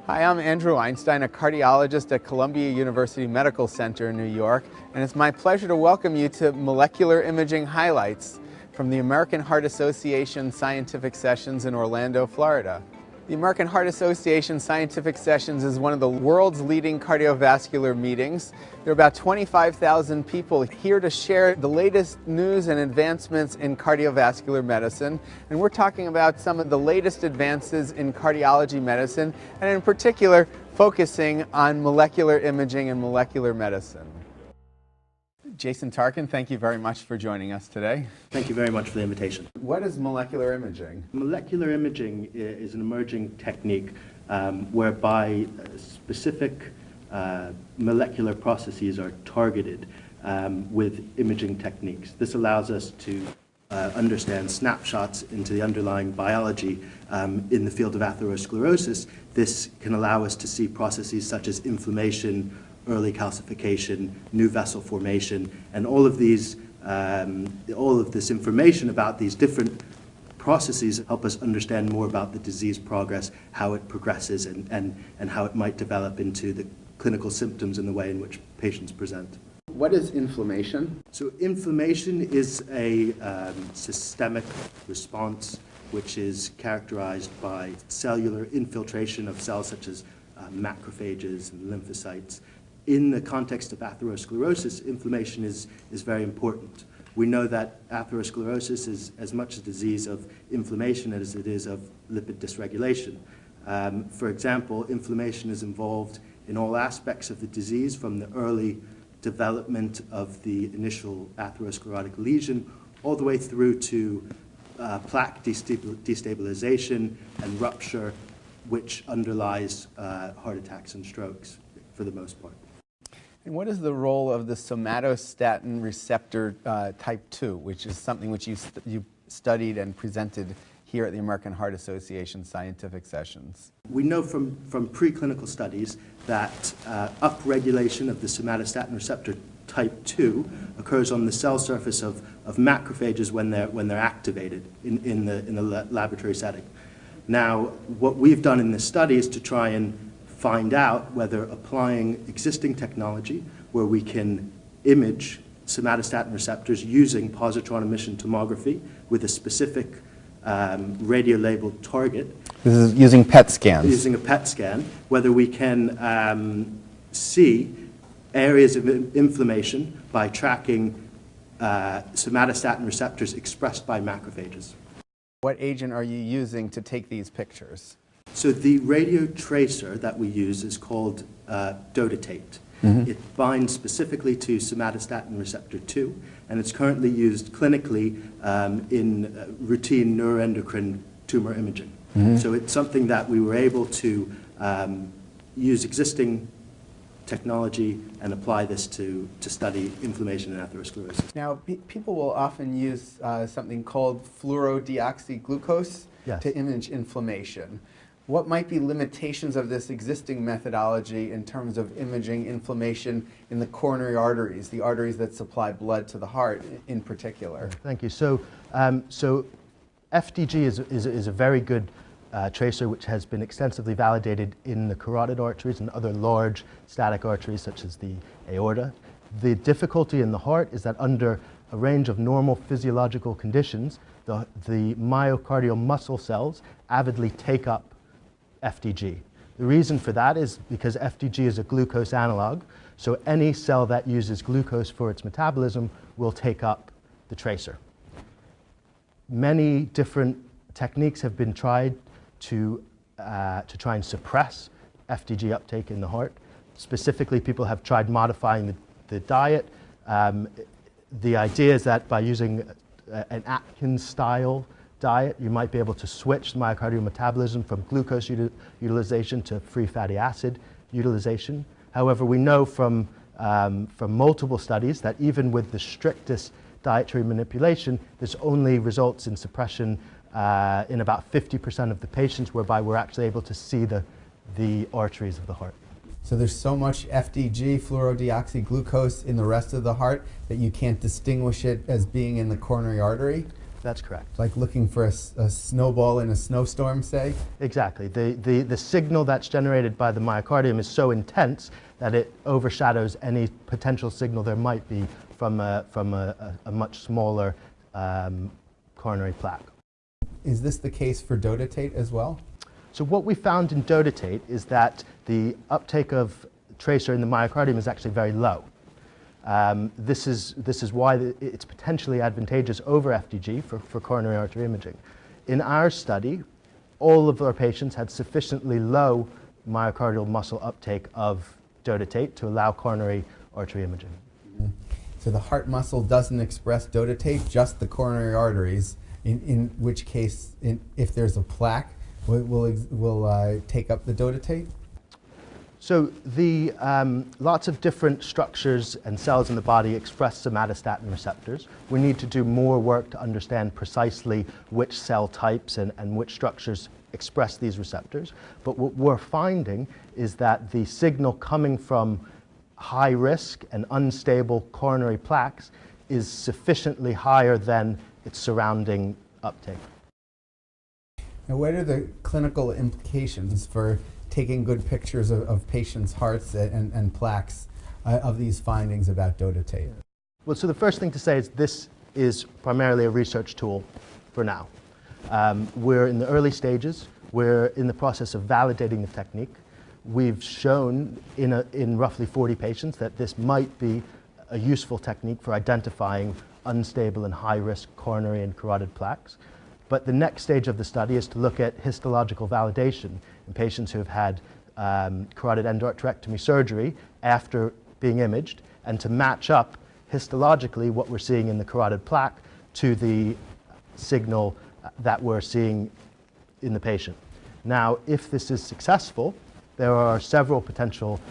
Hi, I'm Andrew Einstein, a cardiologist at Columbia University Medical Center in New York, and it's my pleasure to welcome you to Molecular Imaging Highlights from the American Heart Association Scientific Sessions in Orlando, Florida. The American Heart Association Scientific Sessions is one of the world's leading cardiovascular meetings. There are about 25,000 people here to share the latest news and advancements in cardiovascular medicine. And we're talking about some of the latest advances in cardiology medicine, and in particular, focusing on molecular imaging and molecular medicine. Jason Tarkin, thank you very much for joining us today. Thank you very much for the invitation. What is molecular imaging? Molecular imaging is an emerging technique whereby specific molecular processes are targeted with imaging techniques. This allows us to understand snapshots into the underlying biology in the field of atherosclerosis. This can allow us to see processes such as inflammation, early calcification, new vessel formation, and all of this information about these different processes help us understand more about the disease progress, how it progresses, and how it might develop into the clinical symptoms and the way in which patients present. What is inflammation? So inflammation is a systemic response which is characterized by cellular infiltration of cells such as macrophages and lymphocytes. In the context of atherosclerosis, inflammation is very important. We know that atherosclerosis is as much a disease of inflammation as it is of lipid dysregulation. For example, inflammation is involved in all aspects of the disease, from the early development of the initial atherosclerotic lesion all the way through to plaque destabilization and rupture, which underlies heart attacks and strokes for the most part. And what is the role of the somatostatin receptor type 2, which is something which you studied and presented here at the American Heart Association Scientific Sessions? We know from preclinical studies that upregulation of the somatostatin receptor type 2 occurs on the cell surface of macrophages when they're activated in the laboratory setting. Now, what we've done in this study is to try and find out whether applying existing technology where we can image somatostatin receptors using positron emission tomography with a specific radio-labeled target. This is using PET scans. Using a PET scan, whether we can see areas of inflammation by tracking somatostatin receptors expressed by macrophages. What agent are you using to take these pictures? So the radio tracer that we use is called dotatate. Mm-hmm. It binds specifically to somatostatin receptor 2, and it's currently used clinically in routine neuroendocrine tumor imaging. Mm-hmm. So it's something that we were able to use existing technology and apply this to study inflammation and atherosclerosis. Now, people will often use something called fluorodeoxyglucose to image inflammation. What might be limitations of this existing methodology in terms of imaging inflammation in the coronary arteries, the arteries that supply blood to the heart in particular? Thank you. So FDG is a very good tracer which has been extensively validated in the carotid arteries and other large static arteries such as the aorta. The difficulty in the heart is that under a range of normal physiological conditions, the myocardial muscle cells avidly take up FDG. The reason for that is because FDG is a glucose analog, so any cell that uses glucose for its metabolism will take up the tracer. Many different techniques have been tried to try and suppress FDG uptake in the heart. Specifically, people have tried modifying the diet. The idea is that by using an Atkins-style diet, you might be able to switch the myocardial metabolism from glucose utilization to free fatty acid utilization. However, we know from multiple studies that even with the strictest dietary manipulation, this only results in suppression in about 50% of the patients, whereby we're actually able to see the arteries of the heart. So there's so much FDG, fluorodeoxyglucose, in the rest of the heart that you can't distinguish it as being in the coronary artery? That's correct. Like looking for a snowball in a snowstorm, say? Exactly. The signal that's generated by the myocardium is so intense that it overshadows any potential signal there might be from a much smaller coronary plaque. Is this the case for dotatate as well? So what we found in dotatate is that the uptake of tracer in the myocardium is actually very low. This is why it's potentially advantageous over FDG for coronary artery imaging. In our study, all of our patients had sufficiently low myocardial muscle uptake of dotatate to allow coronary artery imaging. Mm-hmm. So the heart muscle doesn't express dotatate, just the coronary arteries, in which case, if there's a plaque, will take up the dotatate? So the lots of different structures and cells in the body express somatostatin receptors. We need to do more work to understand precisely which cell types and which structures express these receptors. But what we're finding is that the signal coming from high risk and unstable coronary plaques is sufficiently higher than its surrounding uptake. Now, what are the clinical implications for taking good pictures of patients' hearts and plaques of these findings about dotatate? Well, so the first thing to say is this is primarily a research tool for now. We're in the early stages. We're in the process of validating the technique. We've shown in roughly 40 patients that this might be a useful technique for identifying unstable and high-risk coronary and carotid plaques. But the next stage of the study is to look at histological validation in patients who have had carotid endarterectomy surgery after being imaged, and to match up histologically what we're seeing in the carotid plaque to the signal that we're seeing in the patient. Now, if this is successful, there are several potential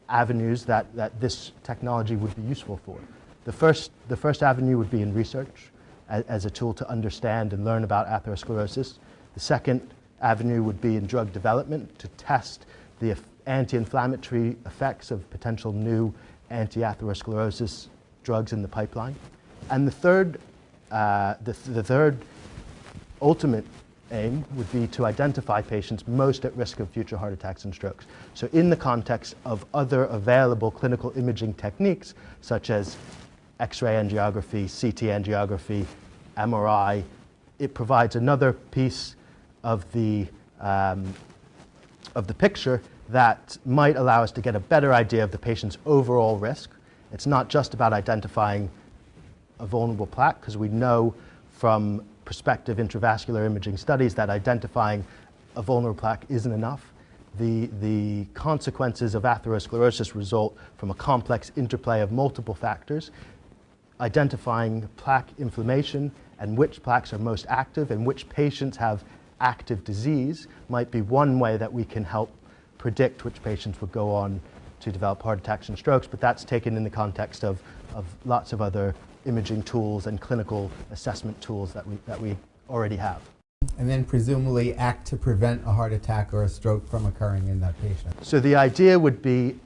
avenues that this technology would be useful for. The first avenue would be in research as a tool to understand and learn about atherosclerosis. The second avenue would be in drug development to test the anti-inflammatory effects of potential new anti-atherosclerosis drugs in the pipeline. And the third ultimate aim would be to identify patients most at risk of future heart attacks and strokes. So in the context of other available clinical imaging techniques, such as X-ray angiography, CT angiography, MRI, it provides another piece of the picture that might allow us to get a better idea of the patient's overall risk. It's not just about identifying a vulnerable plaque, because we know from prospective intravascular imaging studies that identifying a vulnerable plaque isn't enough. The consequences of atherosclerosis result from a complex interplay of multiple factors. Identifying plaque inflammation and which plaques are most active and which patients have active disease might be one way that we can help predict which patients would go on to develop heart attacks and strokes, but that's taken in the context of lots of other imaging tools and clinical assessment tools that we already have. And then presumably act to prevent a heart attack or a stroke from occurring in that patient. So the idea would be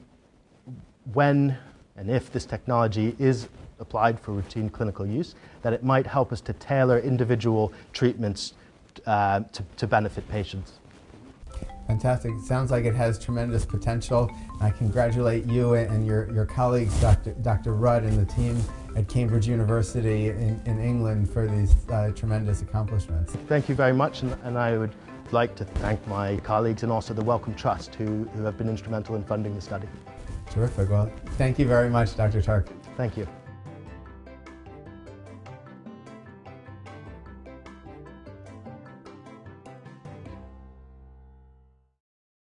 when and if this technology is applied for routine clinical use, that it might help us to tailor individual treatments to benefit patients. Fantastic. It sounds like it has tremendous potential. I congratulate you and your colleagues, Dr. Rudd and the team at Cambridge University in England for these tremendous accomplishments. Thank you very much, and I would like to thank my colleagues and also the Wellcome Trust who have been instrumental in funding the study. Terrific. Well, thank you very much, Dr. Tarkin. Thank you.